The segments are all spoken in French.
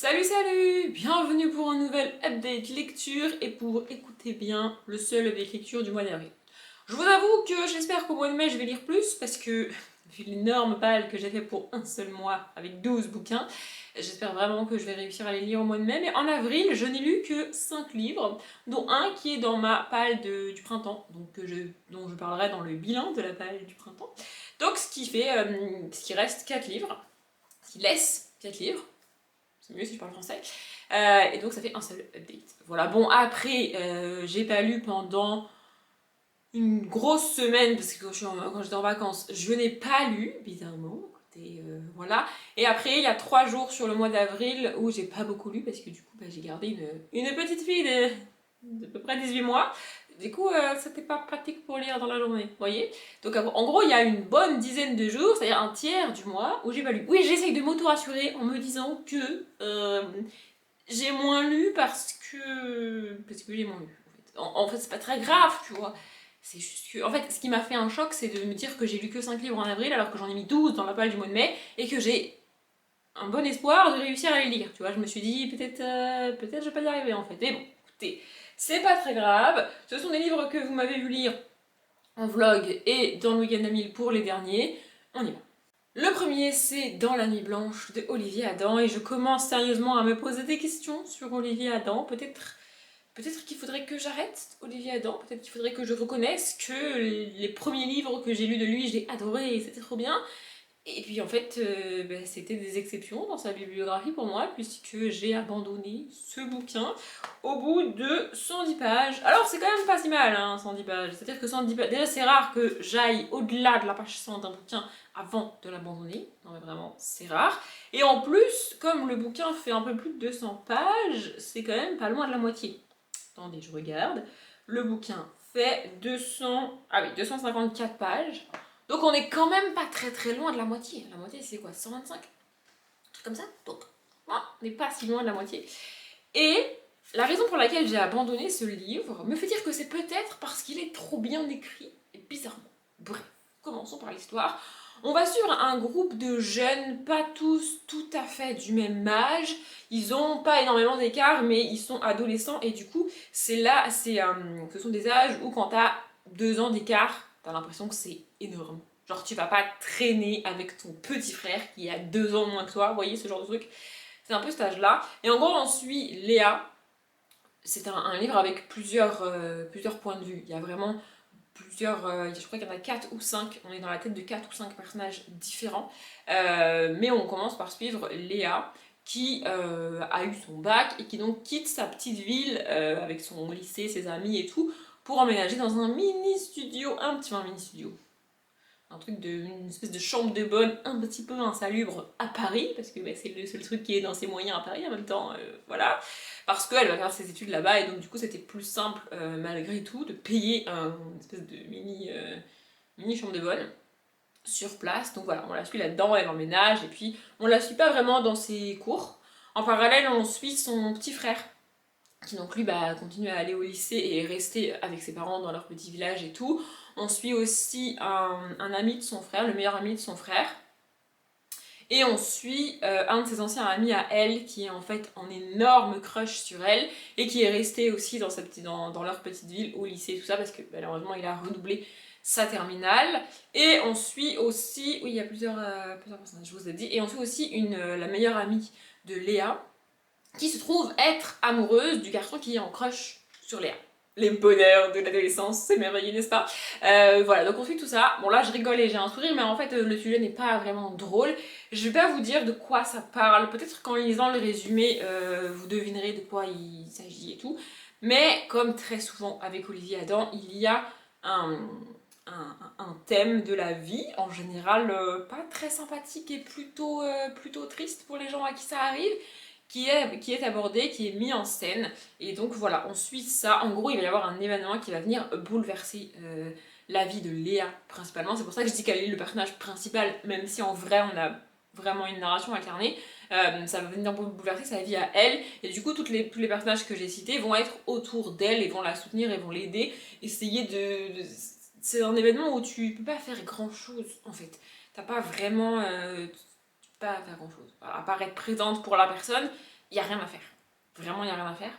Salut salut! Bienvenue pour un nouvel update lecture et pour écouter bien le seul update lecture du mois d'avril. Je vous avoue que j'espère qu'au mois de mai je vais lire plus parce que vu l'énorme balle que j'ai fait pour un seul mois avec 12 bouquins, j'espère vraiment que je vais réussir à les lire au mois de mai. Mais en avril, je n'ai lu que 5 livres, dont un qui est dans ma palle du printemps, dont je parlerai dans le bilan de la palle du printemps. Donc ce qui reste 4 livres, ce qui laisse 4 livres. C'est mieux si je parle français. Et donc ça fait un seul update. Voilà, bon après, j'ai pas lu pendant une grosse semaine, parce que quand j'étais en vacances, je n'ai pas lu, bizarrement. Écoutez, voilà. Et après, il y a 3 jours sur le mois d'avril où j'ai pas beaucoup lu, parce que du coup, j'ai gardé une petite fille de peu près 18 mois. Du coup, c'était pas pratique pour lire dans la journée, vous voyez. Donc en gros, il y a une bonne dizaine de jours, c'est-à-dire un tiers du mois, où j'ai pas lu. Oui, j'essaye de m'auto-rassurer en me disant que j'ai moins lu parce que j'ai moins lu. En fait, c'est pas très grave, tu vois. C'est juste que, en fait, ce qui m'a fait un choc, c'est de me dire que j'ai lu que 5 livres en avril, alors que j'en ai mis 12 dans la page du mois de mai, et que j'ai un bon espoir de réussir à les lire. Tu vois, je me suis dit, peut-être je vais pas y arriver en fait. Mais bon, écoutez, c'est pas très grave. Ce sont des livres que vous m'avez vu lire en vlog et dans le week-end à 1000 pour les derniers. On y va. Le premier, c'est Dans la nuit blanche de Olivier Adam, et je commence sérieusement à me poser des questions sur Olivier Adam. Peut-être qu'il faudrait que j'arrête Olivier Adam, peut-être qu'il faudrait que je reconnaisse que les premiers livres que j'ai lus de lui, j'ai adoré et c'était trop bien. Et puis en fait, c'était des exceptions dans sa bibliographie pour moi, puisque j'ai abandonné ce bouquin au bout de 110 pages. Alors c'est quand même pas si mal, hein, 110 pages. C'est-à-dire que 110 pages, déjà c'est rare que j'aille au-delà de la page 100 d'un bouquin avant de l'abandonner. Non mais vraiment, c'est rare. Et en plus, comme le bouquin fait un peu plus de 200 pages, c'est quand même pas loin de la moitié. Attendez, je regarde. Le bouquin fait 254 pages. Donc on est quand même pas très loin de la moitié. La moitié c'est quoi, 125? Un truc comme ça. Donc on n'est pas si loin de la moitié. Et la raison pour laquelle j'ai abandonné ce livre me fait dire que c'est peut-être parce qu'il est trop bien écrit, et bizarrement. Bref, commençons par l'histoire. On va suivre un groupe de jeunes, pas tous tout à fait du même âge. Ils ont pas énormément d'écart, mais ils sont adolescents, et du coup, ce sont des âges où quand t'as 2 ans d'écart, t'as l'impression que c'est énorme. Genre, tu vas pas traîner avec ton petit frère qui a 2 ans moins que toi, vous voyez ce genre de truc. C'est un peu cet âge-là. Et en gros, on suit Léa. C'est un livre avec plusieurs points de vue. Il y a vraiment plusieurs. Je crois qu'il y en a 4 ou 5. On est dans la tête de 4 ou 5 personnages différents. Mais on commence par suivre Léa, qui a eu son bac et qui donc quitte sa petite ville avec son lycée, ses amis et tout, pour emménager dans un mini studio, un mini studio, une espèce de chambre de bonne un petit peu insalubre à Paris, parce que c'est le seul truc qui est dans ses moyens à Paris en même temps, voilà. Parce qu'elle va faire ses études là-bas, et donc du coup c'était plus simple malgré tout de payer une espèce de mini chambre de bonne sur place. Donc voilà, on la suit là-dedans, elle emménage, et puis on la suit pas vraiment dans ses cours. En parallèle, on suit son petit frère, qui donc lui continue à aller au lycée et rester avec ses parents dans leur petit village et tout. On suit aussi un ami de son frère, le meilleur ami de son frère. Et on suit un de ses anciens amis à elle, qui est en fait en énorme crush sur elle, et qui est resté aussi dans leur petite ville, au lycée, tout ça, parce que malheureusement il a redoublé sa terminale. Et on suit aussi, oui il y a plusieurs personnages, je vous ai dit, et on suit aussi la meilleure amie de Léa, qui se trouve être amoureuse du garçon qui est en crush sur Léa. Les bonheurs de l'adolescence, c'est merveilleux, n'est-ce pas? Voilà, donc on suit tout ça. Bon là je rigole et j'ai un sourire, mais en fait le sujet n'est pas vraiment drôle. Je vais pas vous dire de quoi ça parle, peut-être qu'en lisant le résumé, vous devinerez de quoi il s'agit et tout. Mais comme très souvent avec Olivier Adam, il y a un thème de la vie, en général pas très sympathique et plutôt triste pour les gens à qui ça arrive, qui est abordé, qui est mis en scène. Et donc voilà, on suit ça. En gros, il va y avoir un événement qui va venir bouleverser la vie de Léa, principalement. C'est pour ça que je dis qu'elle est le personnage principal, même si en vrai, on a vraiment une narration alternée. Ça va venir bouleverser sa vie à elle. Et du coup, tous les personnages que j'ai cités vont être autour d'elle et vont la soutenir et vont l'aider. Essayer c'est un événement où tu peux pas faire grand-chose, en fait. T'as pas vraiment... pas à faire grand chose. À part être présente pour la personne, il n'y a rien à faire. Vraiment, il n'y a rien à faire.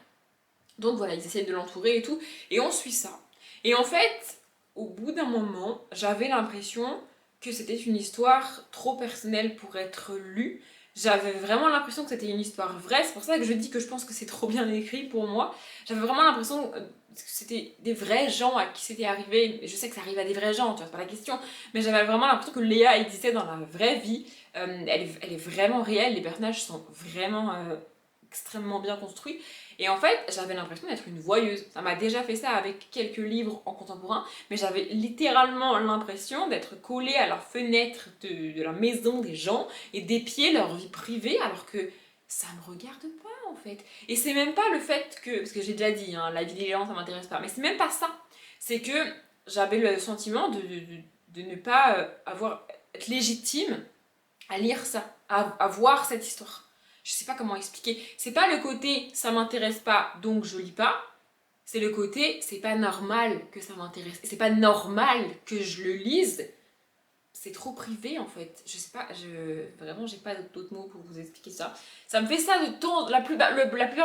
Donc voilà, ils essayent de l'entourer et tout, et on suit ça. Et en fait, au bout d'un moment, j'avais l'impression que c'était une histoire trop personnelle pour être lue. J'avais vraiment l'impression que c'était une histoire vraie, c'est pour ça que je dis que je pense que c'est trop bien écrit pour moi. J'avais vraiment l'impression que c'était des vrais gens à qui c'était arrivé. Je sais que ça arrive à des vrais gens, tu vois, c'est pas la question, mais j'avais vraiment l'impression que Léa existait dans la vraie vie. Elle est vraiment réelle, les personnages sont vraiment extrêmement bien construits. Et en fait, j'avais l'impression d'être une voyeuse. Ça m'a déjà fait ça avec quelques livres en contemporain, mais j'avais littéralement l'impression d'être collée à la fenêtre de la maison des gens et d'épier leur vie privée, alors que ça me regarde pas en fait. Et c'est même pas le fait que, parce que j'ai déjà dit, hein, la vie des gens ça m'intéresse pas, mais c'est même pas ça. C'est que j'avais le sentiment de ne pas être légitime à lire ça, à voir cette histoire. Je sais pas comment expliquer. C'est pas le côté ça m'intéresse pas donc je lis pas. C'est le côté c'est pas normal que ça m'intéresse. C'est pas normal que je le lise. C'est trop privé en fait. Je sais pas, vraiment j'ai pas d'autres mots pour vous expliquer ça. Ça me fait ça de temps, la plupart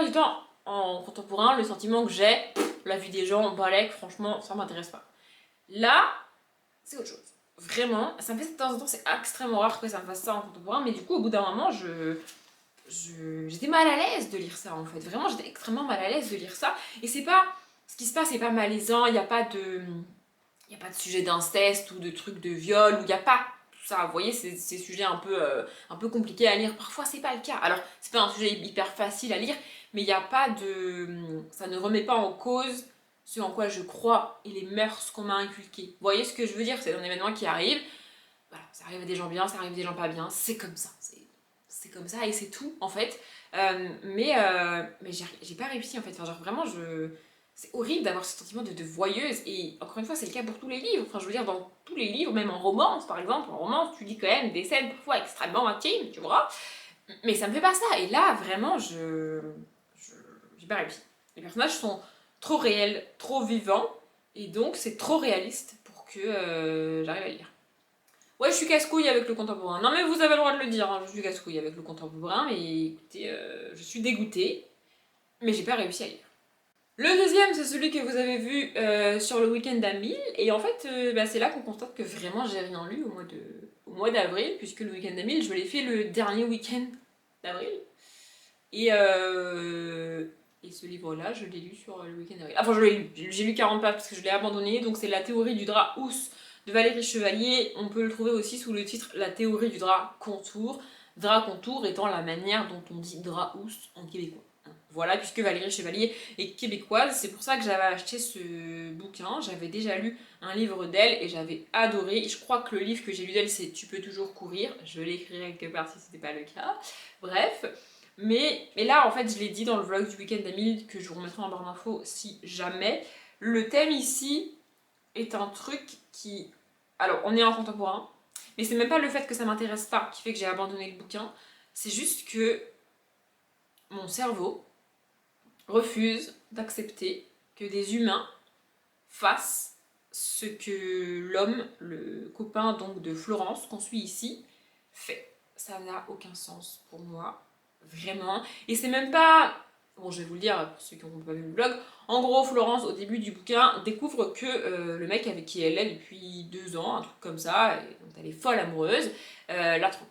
du temps en contemporain, le sentiment que j'ai, la vie des gens, balèque, franchement, ça m'intéresse pas. Là, c'est autre chose. Vraiment, ça me fait de temps en temps, c'est extrêmement rare que ça me fasse ça en contemporain, mais du coup, au bout d'un moment, j'étais mal à l'aise de lire ça en fait. Vraiment, j'étais extrêmement mal à l'aise de lire ça. Et c'est pas. Ce qui se passe, c'est pas malaisant, il n'y a pas de. Il n'y a pas de sujet d'inceste ou de trucs de viol, ou il n'y a pas tout ça. Vous voyez, c'est ces sujets un peu compliqués à lire. Parfois, c'est pas le cas. Alors, c'est pas un sujet hyper facile à lire, mais il n'y a pas de. Ça ne remet pas en cause ce en quoi je crois et les mœurs qu'on m'a inculquées. Vous voyez ce que je veux dire? C'est un événement qui arrive. Voilà, ça arrive à des gens bien, ça arrive à des gens pas bien. C'est comme ça. C'est comme ça et c'est tout en fait. Mais j'ai pas réussi en fait. Enfin, genre vraiment, c'est horrible d'avoir ce sentiment de voyeuse. Et encore une fois, c'est le cas pour tous les livres. Enfin, je veux dire, dans tous les livres, même en romance par exemple, en romance, tu lis quand même des scènes parfois extrêmement intimes, tu vois. Mais ça me fait pas ça. Et là, vraiment, j'ai pas réussi. Les personnages sont trop réels, trop vivants. Et donc, c'est trop réaliste pour que j'arrive à lire. Ouais, je suis casse-couille avec le contemporain. Non, mais vous avez le droit de le dire, hein, je suis casse-couille avec le contemporain, mais écoutez, je suis dégoûtée, mais j'ai pas réussi à lire. Le deuxième, c'est celui que vous avez vu sur le week-end d'Amil, et en fait, bah, c'est là qu'on constate que vraiment j'ai rien lu au mois d'avril, puisque le week-end d'Amil, je l'ai fait le dernier week-end d'avril, et, euh, et ce livre-là, je l'ai lu sur le week-end d'avril. Enfin, je l'ai lu, j'ai lu 40 pages parce que je l'ai abandonné, donc c'est la théorie du drap housse de Valérie Chevalier. On peut le trouver aussi sous le titre La théorie du drap contour. Drap contour étant la manière dont on dit drap housse en québécois. Voilà, puisque Valérie Chevalier est québécoise, c'est pour ça que j'avais acheté ce bouquin. J'avais déjà lu un livre d'elle et j'avais adoré. Et je crois que le livre que j'ai lu d'elle, c'est Tu peux toujours courir. Je l'écrirai quelque part si ce n'était pas le cas. Bref. Mais là, en fait, je l'ai dit dans le vlog du week-end d'Amil que je vous remettrai en barre d'infos si jamais. Le thème ici est un truc qui. Alors, on est en contemporain, mais c'est même pas le fait que ça m'intéresse pas qui fait que j'ai abandonné le bouquin. C'est juste que mon cerveau refuse d'accepter que des humains fassent ce que l'homme, le copain donc de Florence, qu'on suit ici, fait. Ça n'a aucun sens pour moi, vraiment. Et c'est même pas. Bon, je vais vous le dire pour ceux qui n'ont pas vu le blog. En gros, Florence, au début du bouquin, découvre que le mec avec qui elle est depuis 2 ans, un truc comme ça, dont elle est folle amoureuse, la trompe.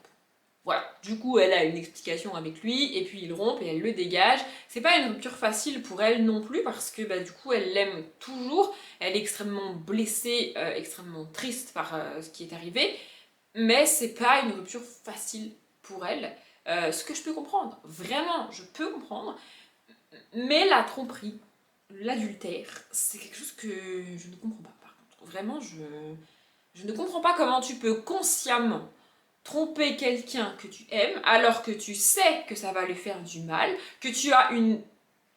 Voilà, du coup elle a une explication avec lui, et puis ils rompent et elle le dégage. C'est pas une rupture facile pour elle non plus, parce que bah, du coup elle l'aime toujours, elle est extrêmement blessée, extrêmement triste par ce qui est arrivé, mais c'est pas une rupture facile pour elle. Ce que je peux comprendre, vraiment, je peux comprendre, mais la tromperie, l'adultère, c'est quelque chose que je ne comprends pas par contre. Vraiment, je ne comprends pas comment tu peux consciemment tromper quelqu'un que tu aimes alors que tu sais que ça va lui faire du mal, que tu as une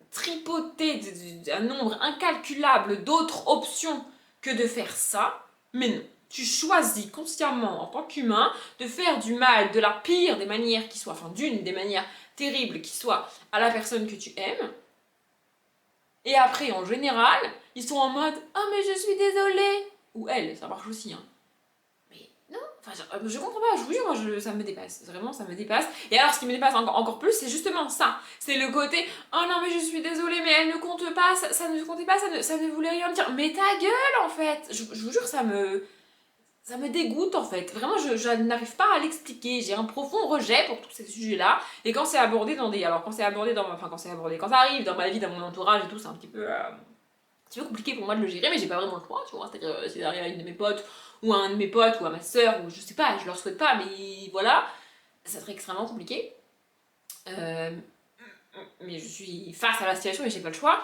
tripotée d'un nombre incalculable d'autres options que de faire ça, mais non. Tu choisis consciemment en tant qu'humain de faire du mal de la pire des manières qui soit, enfin d'une des manières terribles qui soit à la personne que tu aimes. Et après, en général, ils sont en mode « Oh mais je suis désolée !» Ou elle, ça marche aussi, hein. Mais non, enfin Enfin, je comprends pas, je vous jure, ça me dépasse. Vraiment, ça me dépasse. Et alors, ce qui me dépasse encore plus, c'est justement ça. C'est le côté, oh non, mais je suis désolée, mais elle ne compte pas, ça ne comptait pas, ça ne voulait rien dire. Mais ta gueule, en fait. Je vous jure, ça me dégoûte, en fait. Vraiment, je n'arrive pas à l'expliquer. J'ai un profond rejet pour tous ces sujets-là. Et quand c'est abordé dans des. Alors, quand c'est abordé dans. Enfin, quand c'est abordé, quand ça arrive dans ma vie, dans mon entourage et tout, c'est un petit peu. C'est un peu compliqué pour moi de le gérer, mais j'ai pas vraiment le choix, tu vois. C'est-à-dire, si ça arrive à une de mes potes, ou à un de mes potes, ou à ma soeur, ou je sais pas, je leur souhaite pas, mais voilà, ça serait extrêmement compliqué. Euh, mais je suis face à la situation et j'ai pas le choix.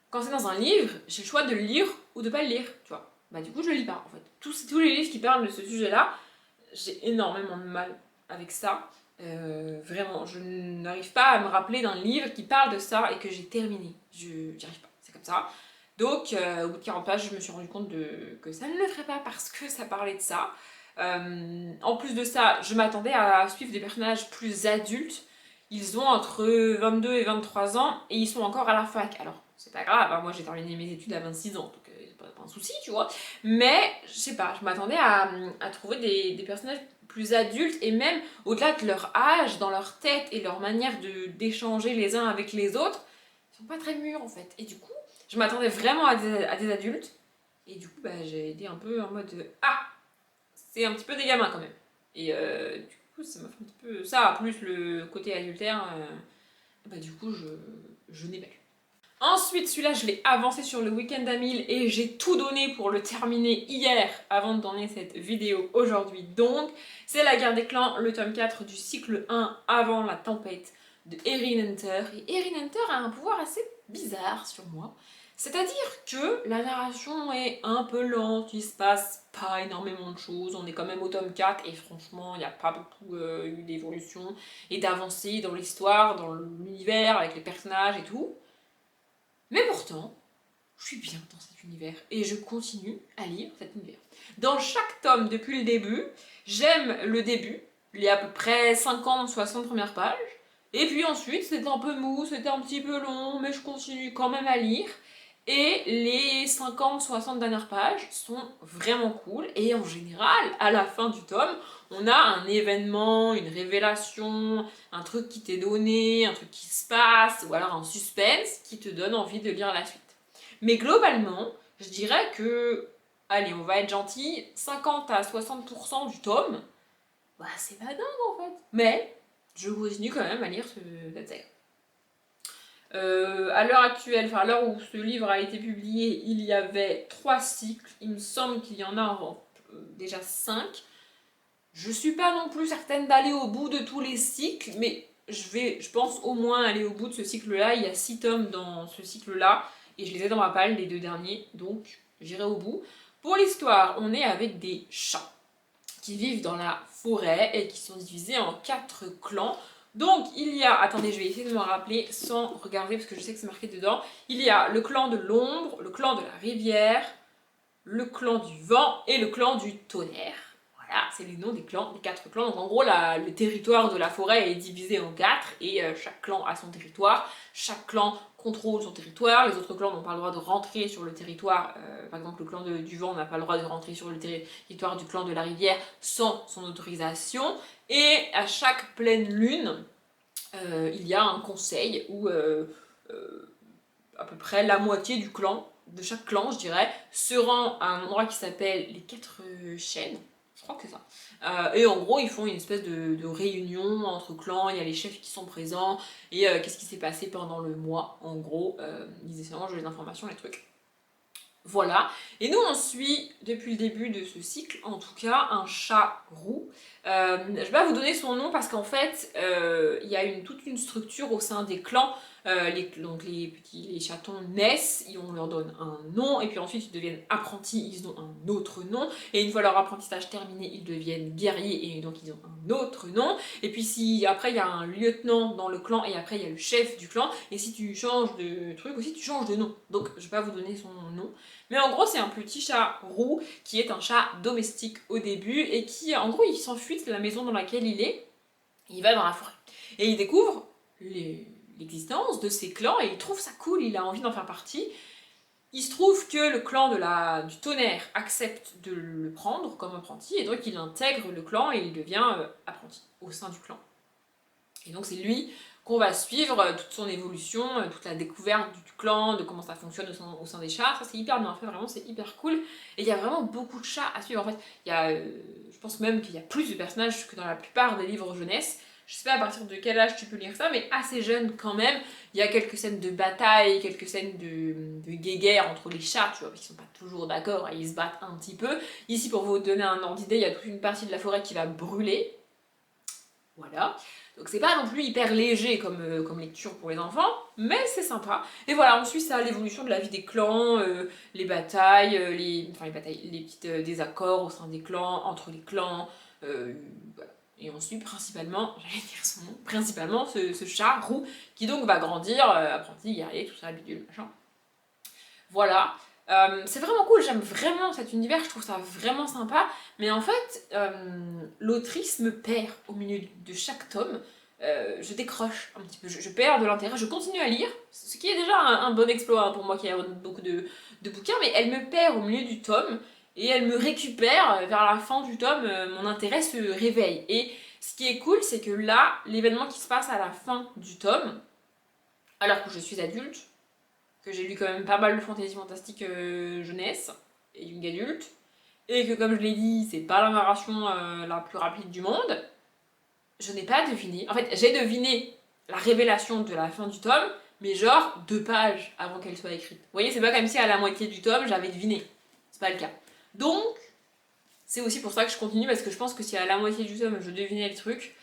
Quand c'est dans un livre, j'ai le choix de le lire ou de pas le lire, tu vois. Bah, du coup, je le lis pas, en fait. Tous les livres qui parlent de ce sujet-là, j'ai énormément de mal avec ça. Vraiment, je n'arrive pas à me rappeler d'un livre qui parle de ça et que j'ai terminé. Je n'y arrive pas, c'est comme ça. Donc, au bout de 40 pages, je me suis rendu compte que ça ne le ferait pas parce que ça parlait de ça. En plus de ça, je m'attendais à suivre des personnages plus adultes. Ils ont entre 22 et 23 ans et ils sont encore à la fac. Alors, c'est pas grave, hein, moi j'ai terminé mes études à 26 ans, donc c'est pas un souci, tu vois. Mais, je sais pas, je m'attendais à trouver des personnages plus adultes et même au-delà de leur âge, dans leur tête et leur manière d'échanger les uns avec les autres, ils sont pas très mûrs en fait. Et du coup, je m'attendais vraiment à des adultes. Et du coup, bah, j'ai été un peu en mode ah, c'est un petit peu des gamins quand même. Et du coup, ça m'a fait un petit peu. Ça, plus le côté adultère, bah, du coup, je n'ai pas lu. Ensuite, celui-là, je l'ai avancé sur le week-end à 1000 et j'ai tout donné pour le terminer hier avant de donner cette vidéo aujourd'hui. Donc, c'est La Guerre des Clans, le tome 4 du cycle 1 avant la tempête de Erin Hunter. Et Erin Hunter a un pouvoir assez bizarre sur moi. C'est-à-dire que la narration est un peu lente, il se passe pas énormément de choses, on est quand même au tome 4 et franchement il n'y a pas beaucoup eu d'évolution et d'avancée dans l'histoire, dans l'univers, avec les personnages et tout. Mais pourtant, je suis bien dans cet univers et je continue à lire cet univers. Dans chaque tome depuis le début, j'aime le début, il y a à peu près 50-60 premières pages, et puis ensuite c'était un peu mou, c'était un petit peu long, mais je continue quand même à lire. Et les 50-60 dernières pages sont vraiment cool. Et en général, à la fin du tome, on a un événement, une révélation, un truc qui t'est donné, un truc qui se passe, ou alors un suspense qui te donne envie de lire la suite. Mais globalement, je dirais que, allez, on va être gentil, 50 à 60% du tome, bah c'est pas dingue en fait. Mais je continue quand même à lire cette saga. À l'heure actuelle, enfin à l'heure où ce livre a été publié, il y avait 3 cycles. Il me semble qu'il y en a déjà 5. Je suis pas non plus certaine d'aller au bout de tous les cycles, mais je pense au moins aller au bout de ce cycle-là. Il y a 6 tomes dans ce cycle-là, et je les ai dans ma palle, les 2 derniers, donc j'irai au bout. Pour l'histoire, on est avec des chats qui vivent dans la forêt et qui sont divisés en 4 clans. Donc il y a, attendez, je vais essayer de me rappeler sans regarder parce que je sais que c'est marqué dedans. Il y a le clan de l'ombre, le clan de la rivière, le clan du vent et le clan du tonnerre. Voilà, c'est les noms des clans, des 4 clans. Donc en gros, le territoire de la forêt est divisé en 4 et chaque clan a son territoire. Chaque clan contrôle son territoire. Les autres clans n'ont pas le droit de rentrer sur le territoire. Par exemple, le clan du vent n'a pas le droit de rentrer sur le territoire du clan de la rivière sans son autorisation. Et à chaque pleine lune, il y a un conseil où à peu près la moitié du clan, de chaque clan, je dirais, se rend à un endroit qui s'appelle les 4 chaînes. Je crois que c'est ça. Et en gros, ils font une espèce de réunion entre clans, il y a les chefs qui sont présents, et qu'est-ce qui s'est passé pendant le mois, en gros. Ils échangent les informations, les trucs. Voilà. Et nous, on suit, depuis le début de ce cycle, en tout cas, un chat roux. Je vais pas vous donner son nom parce qu'en fait, il y a toute une structure au sein des clans. Donc les chatons naissent, on leur donne un nom, et puis ensuite ils deviennent apprentis, ils ont un autre nom, et une fois leur apprentissage terminé, ils deviennent guerriers, et donc ils ont un autre nom, et puis après il y a un lieutenant dans le clan, et après il y a le chef du clan, et si tu changes de truc aussi, tu changes de nom. Donc je vais pas vous donner son nom, mais en gros c'est un petit chat roux, qui est un chat domestique au début, et qui en gros il s'enfuit de la maison dans laquelle il est, il va dans la forêt, et il découvre l'existence de ces clans et il trouve ça cool, il a envie d'en faire partie. Il se trouve que le clan du tonnerre accepte de le prendre comme apprenti, et donc il intègre le clan et il devient apprenti au sein du clan. Et donc c'est lui qu'on va suivre toute son évolution, toute la découverte du clan, de comment ça fonctionne au sein des chats. Ça c'est hyper bien fait, vraiment c'est hyper cool. Et il y a vraiment beaucoup de chats à suivre. En fait, il y a, je pense même qu'il y a plus de personnages que dans la plupart des livres jeunesse. Je sais pas à partir de quel âge tu peux lire ça, mais assez jeune quand même. Il y a quelques scènes de bataille, quelques scènes de guéguerre entre les chats, tu vois, parce qu'ils sont pas toujours d'accord, et ils se battent un petit peu. Ici, pour vous donner un ordre d'idée, il y a toute une partie de la forêt qui va brûler. Voilà. Donc c'est pas non plus hyper léger comme lecture pour les enfants, mais c'est sympa. Et voilà, on suit ça, l'évolution de la vie des clans, les batailles, les petits désaccords au sein des clans, entre les clans, voilà. Et on suit principalement, j'allais dire son nom, principalement ce chat roux qui donc va grandir, apprenti, guerrier, tout ça, bidule, machin. Voilà. C'est vraiment cool, j'aime vraiment cet univers, je trouve ça vraiment sympa. Mais en fait, l'autrice me perd au milieu de chaque tome. Je décroche un petit peu, je perds de l'intérêt, je continue à lire, ce qui est déjà un bon exploit hein, pour moi qui a beaucoup de bouquins, mais elle me perd au milieu du tome et elle me récupère vers la fin du tome, mon intérêt se réveille. Et ce qui est cool, c'est que là, l'événement qui se passe à la fin du tome, alors que je suis adulte, que j'ai lu quand même pas mal de fantasy fantastique jeunesse et young adulte, et que comme je l'ai dit, c'est pas la narration la plus rapide du monde, je n'ai pas deviné. En fait, j'ai deviné la révélation de la fin du tome, mais genre 2 pages avant qu'elle soit écrite. Vous voyez, c'est pas comme si à la moitié du tome, j'avais deviné. C'est pas le cas. Donc, c'est aussi pour ça que je continue, parce que je pense que si à la moitié du tome, je devinais le truc,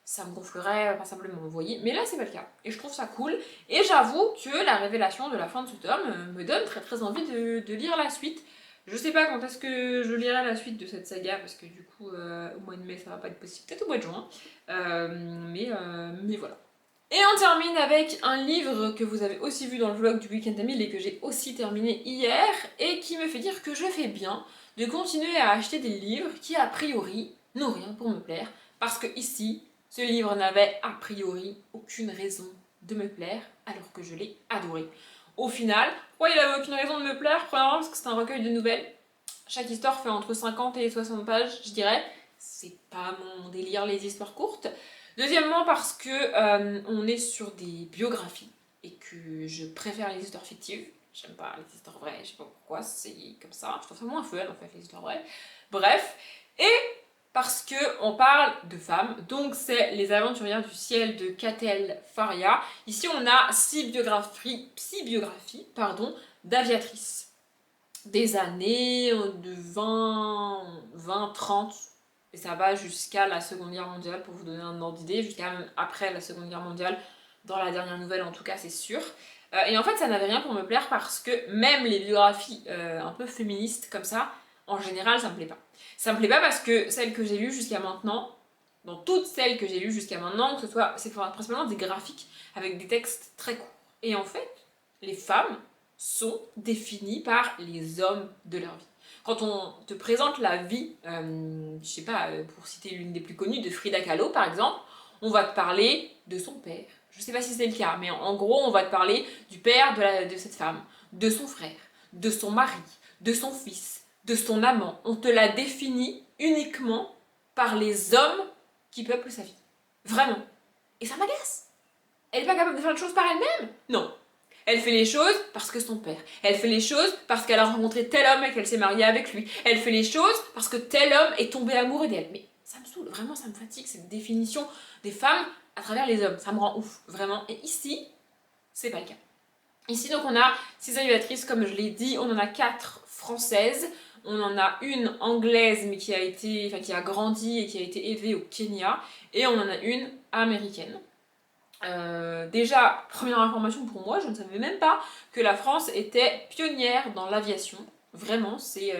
ça me gonflerait passablement, vous voyez. Mais là, c'est pas le cas. Et je trouve ça cool. Et j'avoue que la révélation de la fin de ce tome me donne très très envie de lire la suite. Je sais pas quand est-ce que je lirai la suite de cette saga, parce que du coup, au mois de mai, ça va pas être possible. Peut-être au mois de juin. Mais voilà. Et on termine avec un livre que vous avez aussi vu dans le vlog du Week-end Emile et que j'ai aussi terminé hier, et qui me fait dire que je fais bien de continuer à acheter des livres qui, a priori, n'ont rien pour me plaire. Parce que ici, ce livre n'avait a priori aucune raison de me plaire, alors que je l'ai adoré. Au final, pourquoi il avait aucune raison de me plaire? Premièrement, parce que c'est un recueil de nouvelles. Chaque histoire fait entre 50 et 60 pages, je dirais. C'est pas mon délire, les histoires courtes. Deuxièmement, parce que on est sur des biographies et que je préfère les histoires fictives. J'aime pas les histoires vraies, je sais pas pourquoi, c'est comme ça. Je trouve ça moins fun en fait, les histoires vraies. Bref. Et parce que on parle de femmes, donc c'est Les Aventurières du ciel de Catel Faria. Ici, on a 6 biographies, d'aviatrices des années de 20-30, et ça va jusqu'à la Seconde Guerre mondiale, pour vous donner un ordre d'idée, jusqu'à même après la Seconde Guerre mondiale, dans la dernière nouvelle en tout cas, c'est sûr. Et en fait, ça n'avait rien pour me plaire parce que même les biographies un peu féministes comme ça, en général, ça me plaît pas. Ça me plaît pas parce que celles que j'ai lues jusqu'à maintenant, dans toutes celles que j'ai lues jusqu'à maintenant, que ce soit, c'est principalement des graphiques avec des textes très courts. Et en fait, les femmes sont définies par les hommes de leur vie. Quand on te présente la vie, je sais pas, pour citer l'une des plus connues, de Frida Kahlo par exemple, on va te parler de son père. Je sais pas si c'est le cas, mais en gros, on va te parler du père de cette femme, de son frère, de son mari, de son fils, de son amant. On te la définit uniquement par les hommes qui peuplent sa vie. Vraiment. Et ça m'agace. Elle est pas capable de faire les choses par elle-même? Non. Elle fait les choses parce que son père. Elle fait les choses parce qu'elle a rencontré tel homme et qu'elle s'est mariée avec lui. Elle fait les choses parce que tel homme est tombé amoureux d'elle. Mais ça me saoule, vraiment ça me fatigue cette définition des femmes à travers les hommes. Ça me rend ouf, vraiment. Et ici, c'est pas le cas. Ici donc on a 6 animatrices comme je l'ai dit, on en a 4 françaises, on en a une anglaise mais qui a grandi et qui a été élevée au Kenya, et on en a une américaine. Déjà, première information pour moi, je ne savais même pas que la France était pionnière dans l'aviation. Vraiment, c'est...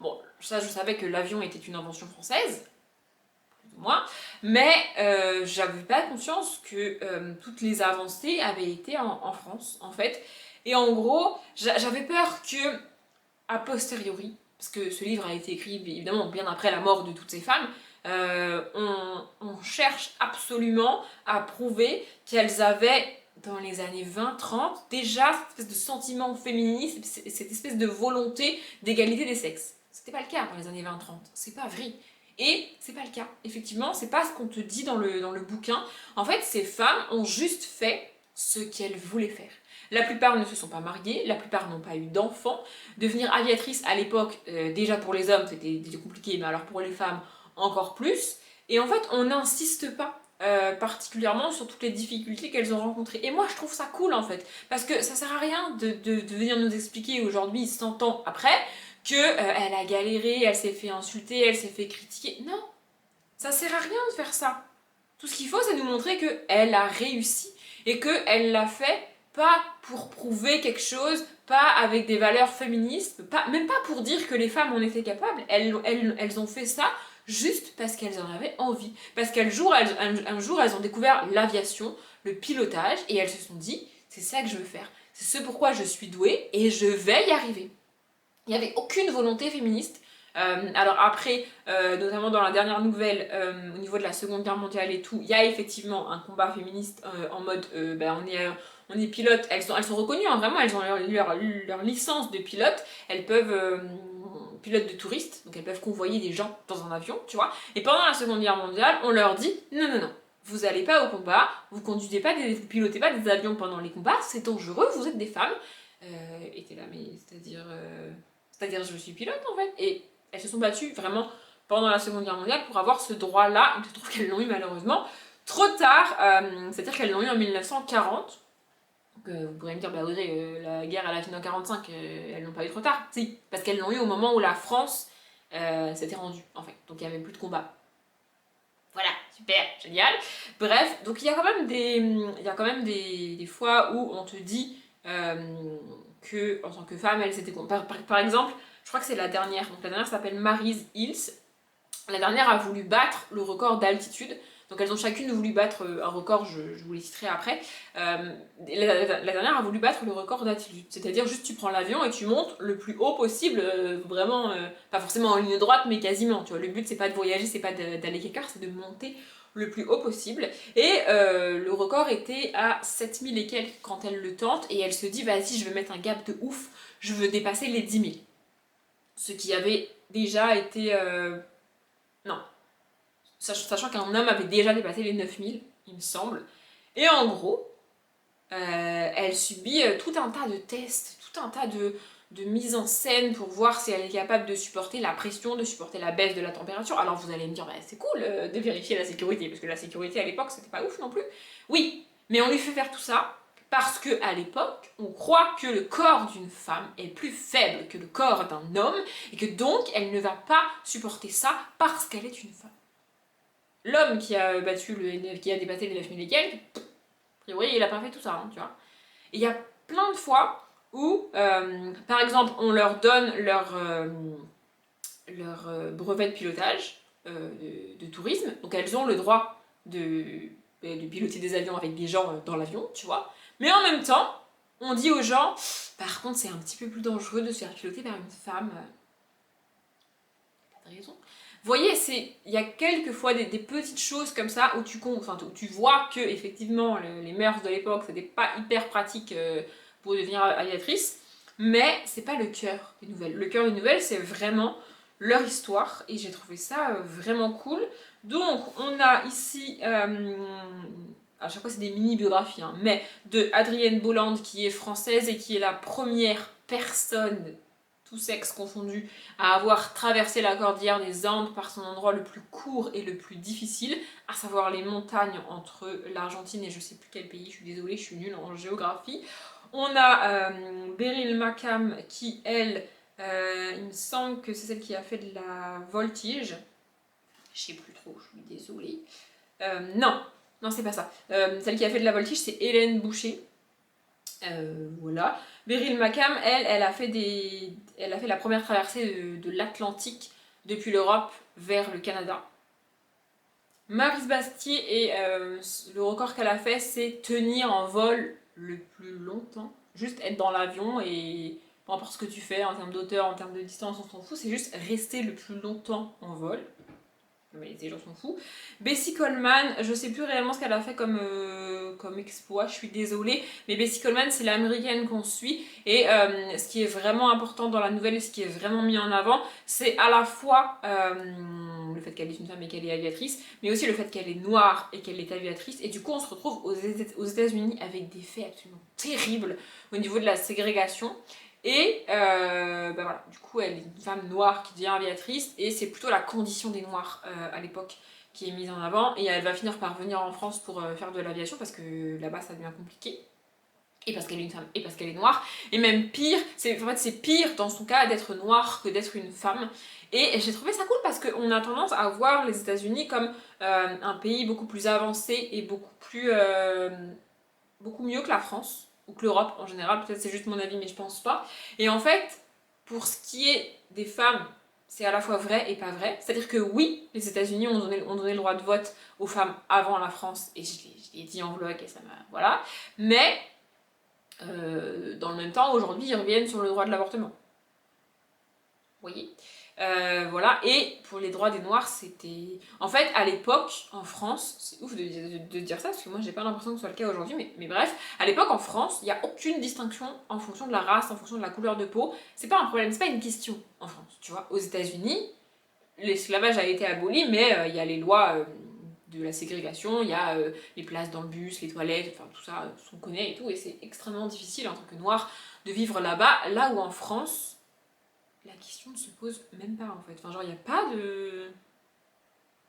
Bon, ça je savais que l'avion était une invention française, plus ou moins, mais j'avais pas conscience que toutes les avancées avaient été en France, en fait. Et en gros, j'avais peur que, a posteriori, parce que ce livre a été écrit évidemment bien après la mort de toutes ces femmes, on cherche absolument à prouver qu'elles avaient dans les années 20-30, déjà cette espèce de sentiment féministe, cette espèce de volonté d'égalité des sexes. C'était pas le cas dans les années 20-30, c'est pas vrai. Et c'est pas le cas. Effectivement, c'est pas ce qu'on te dit dans le bouquin. En fait, ces femmes ont juste fait ce qu'elles voulaient faire. La plupart ne se sont pas mariées, la plupart n'ont pas eu d'enfants. Devenir aviatrice à l'époque, déjà pour les hommes c'était compliqué, mais alors pour les femmes encore plus. Et en fait, on n'insiste pas particulièrement sur toutes les difficultés qu'elles ont rencontrées. Et moi, je trouve ça cool en fait, parce que ça sert à rien de venir nous expliquer aujourd'hui, 100 ans après, que elle a galéré, elle s'est fait insulter, elle s'est fait critiquer. Non, ça sert à rien de faire ça. Tout ce qu'il faut, c'est nous montrer qu'elle a réussi et qu'elle l'a fait pas pour prouver quelque chose, pas avec des valeurs féministes, même pas pour dire que les femmes en étaient capables. Elles ont fait ça juste parce qu'elles en avaient envie. Parce qu'un jour, elles ont découvert l'aviation, le pilotage, et elles se sont dit, c'est ça que je veux faire. C'est ce pourquoi je suis douée et je vais y arriver. Il n'y avait aucune volonté féministe. Alors après, notamment dans la dernière nouvelle, au niveau de la Seconde Guerre mondiale et tout, il y a effectivement un combat féministe en mode on est pilote. Elles sont reconnues, hein, vraiment, elles ont leur licence de pilote. Elles peuvent pilote de touristes, donc elles peuvent convoyer des gens dans un avion, tu vois. Et pendant la Seconde Guerre mondiale, on leur dit non, non, non. Vous allez pas au combat, vous pilotez pas des avions pendant les combats, c'est dangereux, vous êtes des femmes. Et t'es là, mais c'est-à-dire je suis pilote en fait. Et elles se sont battues vraiment pendant la Seconde Guerre mondiale pour avoir ce droit-là. Il se trouve qu'elles l'ont eu malheureusement trop tard, c'est-à-dire qu'elles l'ont eu en 1940. Donc vous pourrez me dire, bah Audrey, la guerre elle a fini en 45, elles l'ont pas eu trop tard. Si, parce qu'elles l'ont eu au moment où la France s'était rendue en fait. Donc il n'y avait plus de combat. Voilà, super, génial. Bref, donc il y a quand même des fois où on te dit que en tant que femme, elles étaient par exemple, je crois que c'est la dernière. Donc la dernière s'appelle Maryse Hills. La dernière a voulu battre le record d'altitude. Donc elles ont chacune voulu battre un record, je vous les citerai après. La dernière a voulu battre le record d'altitude. C'est-à-dire juste tu prends l'avion et tu montes le plus haut possible, vraiment, pas forcément en ligne droite, mais quasiment. Tu vois, le but c'est pas de voyager, c'est pas d'aller quelque part, c'est de monter le plus haut possible. Et le record était à 7000 et quelques quand elle le tente. Et elle se dit, vas-y, je vais mettre un gap de ouf, je veux dépasser les 10 000. Ce qui avait déjà été... non, sachant qu'un homme avait déjà dépassé les 9000, il me semble. Et en gros, elle subit tout un tas de tests, tout un tas de mise en scène pour voir si elle est capable de supporter la pression, de supporter la baisse de la température. Alors vous allez me dire, bah, c'est cool de vérifier la sécurité, parce que la sécurité à l'époque c'était pas ouf non plus. Oui, mais on lui fait faire tout ça parce que à l'époque, on croit que le corps d'une femme est plus faible que le corps d'un homme et que donc elle ne va pas supporter ça parce qu'elle est une femme. L'homme qui a qui a dépassé les 9000 et quelques, a priori il a pas fait tout ça, hein, tu vois. Et il y a plein de fois où, par exemple, on leur donne leur brevet de pilotage de tourisme, donc elles ont le droit de piloter des avions avec des gens dans l'avion, tu vois. Mais en même temps, on dit aux gens, par contre c'est un petit peu plus dangereux de se faire piloter par une femme. T'as raison. Vous voyez, il y a quelques fois des petites choses comme ça où où tu vois que effectivement les mœurs de l'époque c'était pas hyper pratique pour devenir aviatrice, mais c'est pas le cœur des nouvelles. Le cœur des nouvelles c'est vraiment leur histoire et j'ai trouvé ça vraiment cool. Donc on a ici, à chaque fois c'est des mini-biographies, hein, mais de Adrienne Bolland qui est française et qui est la première personne tous sexes confondus, à avoir traversé la cordillère des Andes par son endroit le plus court et le plus difficile, à savoir les montagnes entre l'Argentine et je sais plus quel pays, je suis désolée, je suis nulle en géographie. On a Beryl Mackham qui, elle, il me semble que c'est celle qui a fait de la voltige. Je sais plus trop, je suis désolée. Non, c'est pas ça. Celle qui a fait de la voltige, c'est Hélène Boucher. Voilà. Beryl Mackham, elle a fait la première traversée de l'Atlantique depuis l'Europe vers le Canada. Maryse Bastier, et le record qu'elle a fait, c'est tenir en vol le plus longtemps. Juste être dans l'avion et peu importe ce que tu fais en termes d'auteur, en termes de distance, on s'en fout, c'est juste rester le plus longtemps en vol. mais les gens sont fous. Bessie Coleman, je sais plus réellement ce qu'elle a fait comme exploit, je suis désolée, mais Bessie Coleman c'est l'américaine qu'on suit, et ce qui est vraiment important dans la nouvelle, et ce qui est vraiment mis en avant, c'est à la fois le fait qu'elle est une femme et qu'elle est aviatrice, mais aussi le fait qu'elle est noire et qu'elle est aviatrice, et du coup on se retrouve aux États-Unis avec des faits absolument terribles au niveau de la ségrégation. Et bah voilà, du coup elle est une femme noire qui devient aviatrice, et c'est plutôt la condition des noirs à l'époque qui est mise en avant, et elle va finir par venir en France pour faire de l'aviation parce que là-bas ça devient compliqué. Et parce qu'elle est une femme, et parce qu'elle est noire, et même pire, en fait c'est pire dans son cas d'être noire que d'être une femme. Et j'ai trouvé ça cool parce qu'on a tendance à voir les États-Unis comme un pays beaucoup plus avancé et beaucoup mieux que la France, ou que l'Europe en général, peut-être c'est juste mon avis mais je pense pas. Et en fait, pour ce qui est des femmes, c'est à la fois vrai et pas vrai. C'est-à-dire que oui, les États-Unis ont donné le droit de vote aux femmes avant la France, et je l'ai dit en vlog et ça m'a... Voilà. Mais dans le même temps, aujourd'hui, ils reviennent sur le droit de l'avortement. Vous voyez, voilà. Et pour les droits des Noirs, c'était... En fait, à l'époque, en France, c'est ouf de dire ça, parce que moi, j'ai pas l'impression que ce soit le cas aujourd'hui, mais bref, à l'époque, en France, il n'y a aucune distinction en fonction de la race, en fonction de la couleur de peau. C'est pas un problème, c'est pas une question en France, tu vois. Aux États-Unis, l'esclavage a été aboli, mais il y a les lois de la ségrégation, il y a les places dans le bus, les toilettes, enfin tout ça, on connaît et tout, et c'est extrêmement difficile en tant que noir de vivre là-bas, là où en France, la question ne se pose même pas en fait. Enfin, genre, il n'y a pas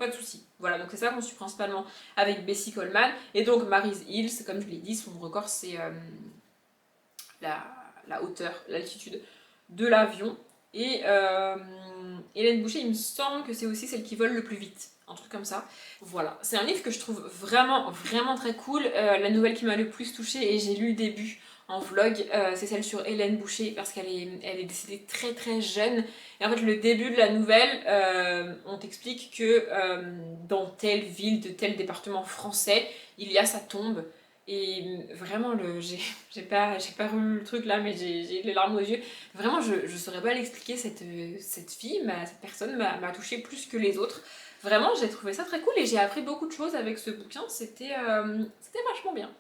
de souci. Voilà, donc c'est ça qu'on suit principalement avec Bessie Coleman. Et donc, Maryse Hills, comme je l'ai dit, son record c'est la hauteur, l'altitude de l'avion. Et Hélène Boucher, il me semble que c'est aussi celle qui vole le plus vite. Un truc comme ça. Voilà, c'est un livre que je trouve vraiment, vraiment très cool. La nouvelle qui m'a le plus touchée, et j'ai lu le début en vlog, c'est celle sur Hélène Boucher, parce qu'elle est décédée très très jeune. Et en fait, le début de la nouvelle, on t'explique que dans telle ville de tel département français, il y a sa tombe. Et vraiment, j'ai pas lu le truc là, mais j'ai les larmes aux yeux. Vraiment, je saurais pas l'expliquer, cette fille, cette personne m'a touchée plus que les autres. Vraiment, j'ai trouvé ça très cool et j'ai appris beaucoup de choses avec ce bouquin, c'était vachement bien.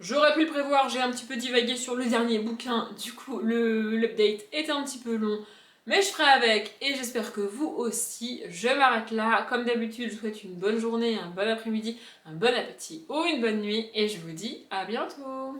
J'aurais pu le prévoir, j'ai un petit peu divagué sur le dernier bouquin, du coup l'update est un petit peu long, mais je ferai avec, et j'espère que vous aussi. Je m'arrête là, comme d'habitude je vous souhaite une bonne journée, un bon après-midi, un bon appétit ou une bonne nuit, et je vous dis à bientôt.